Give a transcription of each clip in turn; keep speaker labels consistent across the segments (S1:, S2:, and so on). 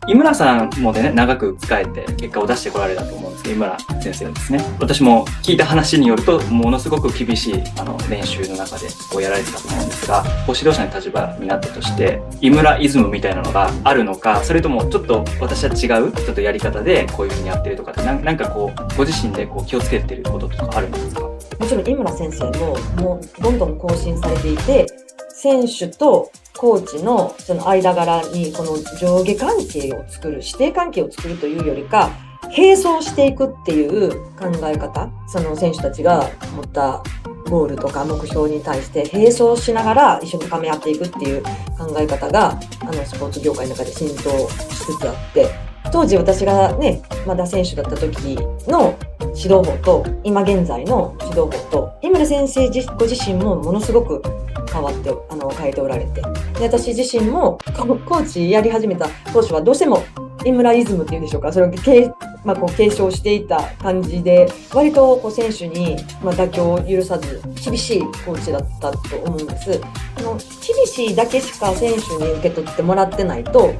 S1: 井村さんもね、長く使えて結果を出してこられたと思うんですけど、井村先生はですね、私も聞いた話によると、ものすごく厳しい練習の中でこうやられてたと思うんですが、こう指導者の立場になったとして、井村イズムみたいなのがあるのか、それともちょっと私は違うちょっとやり方でこういうふうにやってるとかって、なんかこうご自身でこう気をつけてることとかあるんですか？
S2: もちろん井村先生もうどんどん更新されていて、選手とコーチのその間柄にこの上下関係を作る、師弟関係を作るというよりか、並走していくっていう考え方、その選手たちが持ったゴールとか目標に対して並走しながら一緒に高め合っていくっていう考え方がスポーツ業界の中で浸透しつつあって、当時私がねまだ選手だった時の指導法と今現在の指導法と井村先生ご自身もものすごく変えておられて、で私自身もコーチやり始めた当初はどうしても井村イズムっていうんでしょうか、それを継承していた感じで、割と選手に妥協を許さず厳しいコーチだったと思うんです。厳しいだけしか選手に受け取ってもらってないと、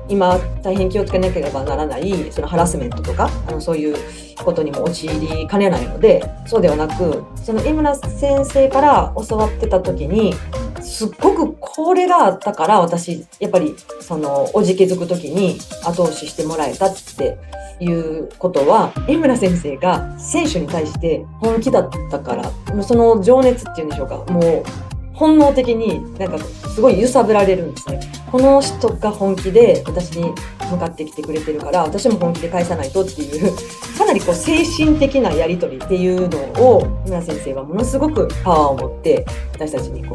S2: 今大変気をつけなければならないそのハラスメントとかそういうことにも陥りかねないので、そうではなく、その井村先生から教わってた時にすっごくこれがあったから、私やっぱりおじけづく時に後押ししてもらえたっていうことは、井村先生が選手に対して本気だったから、もうその情熱っていうんでしょうか、もう本能的にすごい揺さぶられるんですね。この人が本気で私に向かってきてくれてるから、私も本気で返さないとっていう、かなり精神的なやり取りっていうのを井村先生はものすごくパワーを持って私たちに伝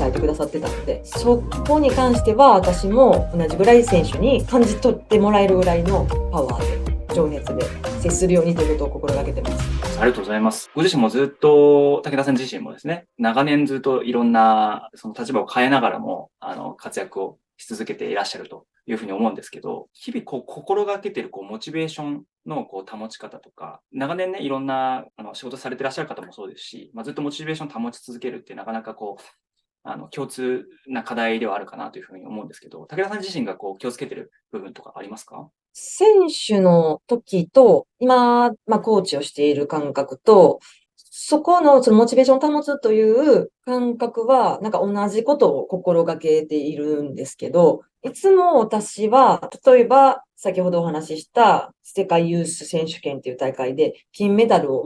S2: えてくださってたので、そこに関しては私も同じぐらい選手に感じ取ってもらえるぐらいのパワーで、情熱で接するようにということを心がけてます。
S1: ありがとうございます。ご自身もずっと、武田さん自身もですね、長年ずっといろんなその立場を変えながらも、活躍をし続けていらっしゃるというふうに思うんですけど、日々心がけているモチベーションの保ち方とか、長年ね、いろんな仕事されていらっしゃる方もそうですし、ずっとモチベーションを保ち続けるってなかなか共通な課題ではあるかなというふうに思うんですけど、武田さん自身が気をつけている部分とかありますか？
S2: 選手の時と、今、コーチをしている感覚と、そこのそのモチベーションを保つという感覚は、同じことを心がけているんですけど、いつも私は、例えば、先ほどお話しした世界ユース選手権という大会で金メダルを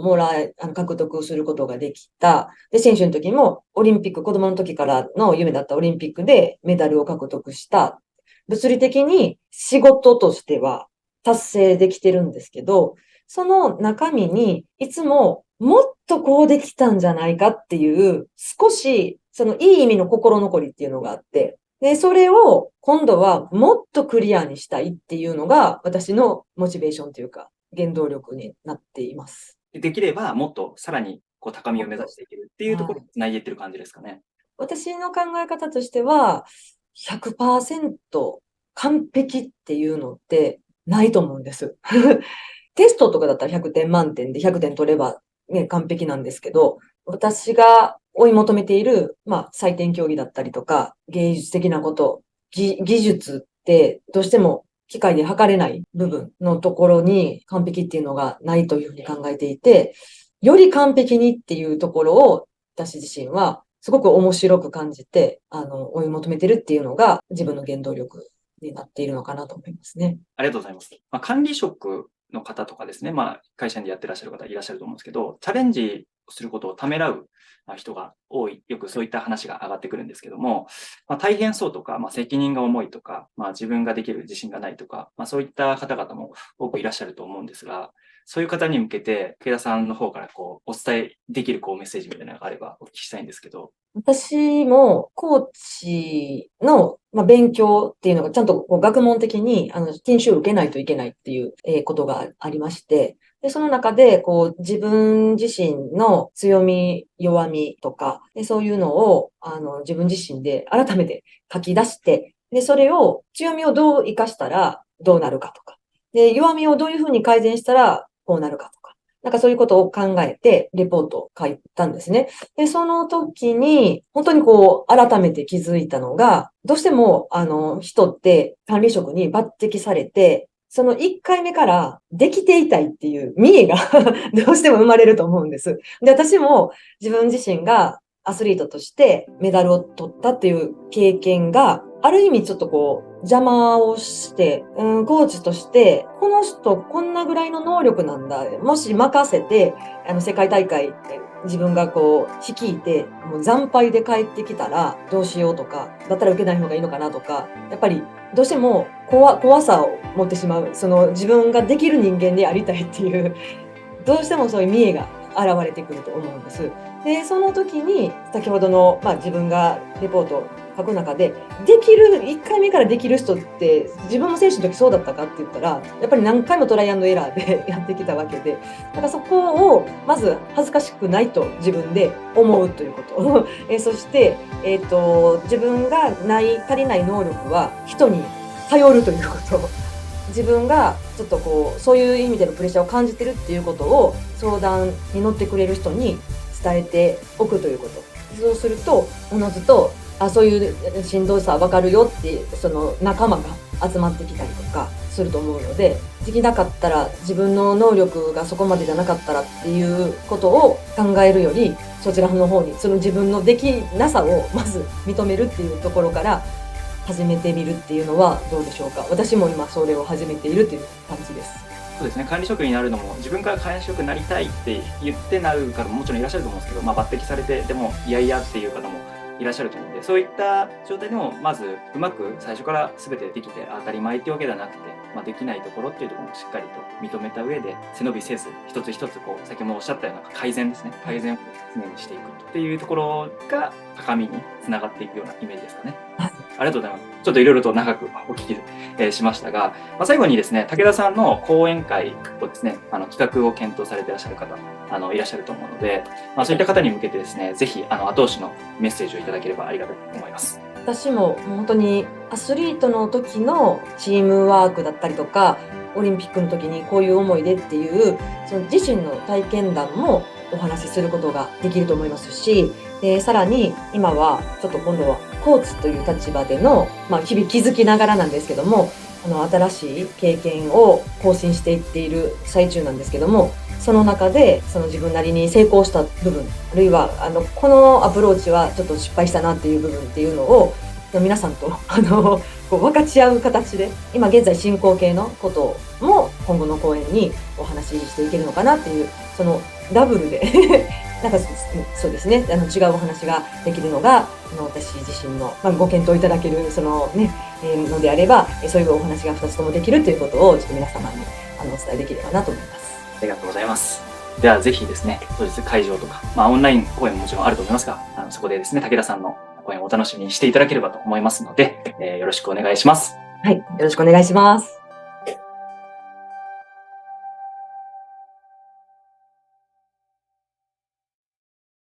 S2: 獲得することができた。で、選手の時もオリンピック、子供の時からの夢だったオリンピックでメダルを獲得した。物理的に仕事としては達成できてるんですけど、その中身にいつももっとこうできたんじゃないかっていう、少しそのいい意味の心残りっていうのがあって、で、それを今度はもっとクリアにしたいっていうのが私のモチベーションというか原動力になっています。
S1: できればもっとさらに高みを目指していけるっていうところにつないでいってる感じですかね。
S2: 私の考え方としては、100% 完璧っていうのってないと思うんです。テストとかだったら100点満点で100点取れば、ね、完璧なんですけど、私が追い求めている、採点競技だったりとか、芸術的なこと、技術ってどうしても機械で測れない部分のところに完璧っていうのがないというふうに考えていて、より完璧にっていうところを私自身はすごく面白く感じて、追い求めてるっていうのが自分の原動力になっているのかなと思いますね。
S1: ありがとうございます。管理職の方とかですね、会社でやってらっしゃる方いらっしゃると思うんですけど、チャレンジすることをためらう人が多い。よくそういった話が上がってくるんですけども、大変そうとか、責任が重いとか、自分ができる自信がないとか、そういった方々も多くいらっしゃると思うんですが、そういう方に向けて、池田さんの方からお伝えできるメッセージみたいなのがあればお聞きしたいんですけど。
S2: 私もコーチの、勉強っていうのがちゃんと学問的に研修を受けないといけないっていう、ことがありまして、で、その中で自分自身の強み、弱みとか、で、そういうのを自分自身で改めて書き出して、で、それを強みをどう活かしたらどうなるかとか、で、弱みをどういうふうに改善したらこうなるかとか。なんかそういうことを考えて、レポートを書いたんですね。で、その時に、本当にこう、改めて気づいたのが、どうしても、人って管理職に抜擢されて、その1回目からできていたいっていう見栄がどうしても生まれると思うんです。で、私も自分自身がアスリートとしてメダルを取ったっていう経験が、ある意味ちょっとこう、邪魔をして、コーチとして、この人こんなぐらいの能力なんだ。もし任せて、世界大会自分がこう、率いて、もう惨敗で帰ってきたらどうしようとか、だったら受けない方がいいのかなとか、やっぱりどうしても怖さを持ってしまう。その自分ができる人間でありたいっていう、どうしてもそういう見栄が現れてくると思うんです。で、その時に、先ほどの、自分がレポートを書く中で、1回目からできる人って、自分も選手の時そうだったかって言ったら、やっぱり何回もトライアンドエラーでやってきたわけで、だからそこを、まず恥ずかしくないと自分で思うということ。そして、自分が足りない能力は人に頼るということ。自分がちょっとこう、そういう意味でのプレッシャーを感じてるっていうことを相談に乗ってくれる人に伝えておくということ。そうすると、おのずと、そういうしんどさわかるよって、その仲間が集まってきたりとかすると思うので、できなかったら、自分の能力がそこまでじゃなかったらっていうことを考えるより、そちらの方に、その自分のできなさをまず認めるっていうところから、始めてみるっていうのはどうでしょうか。私も今それを始めているという感じです。
S1: そうですね。管理職になるのも、自分から管理職になりたいって言ってなる方ももちろんいらっしゃると思うんですけど、抜擢されて、でも、いやいやっていう方もいらっしゃると思うので、そういった状態でも、まず、うまく最初から全てできて当たり前っていうわけではなくて、できないところっていうところもしっかりと認めた上で、背伸びせず、一つ一つ、こう、先ほどもおっしゃったような改善ですね。改善を常にしていくっていうところが、高みにつながっていくようなイメージですかね。ありがとうございます。ちょっといろいろと長くお聞き、しましたが、最後にですね、武田さんの講演会をですね、企画を検討されていらっしゃる方、いらっしゃると思うので、そういった方に向けてですね、ぜひ、後押しのメッセージをいただければありがたいと思います。
S2: 私も本当にアスリートの時のチームワークだったりとか、オリンピックの時にこういう思いでっていう、その自身の体験談もお話しすることができると思いますし、さらに今はちょっと今度はコーチという立場での、日々気づきながらなんですけども、新しい経験を更新していっている最中なんですけども、その中でその自分なりに成功した部分、あるいはこのアプローチはちょっと失敗したなっていう部分っていうのを皆さんとこう分かち合う形で、今現在進行形のことも今後の講演にお話ししていけるのかなっていう、そのダブルでなんかそうですね、違うお話ができるのが私自身の、ご検討いただけるそのね、のであれば、そういうお話が2つともできるということをちょっと皆様にお伝えできればなと思います。
S1: ありがとうございます。ではぜひですね、当日会場とか、オンライン講演ももちろんあると思いますが、そこでですね、武田さんの講演をお楽しみにしていただければと思いますので、よろしくお願いします。
S2: はい、よろしくお願いします。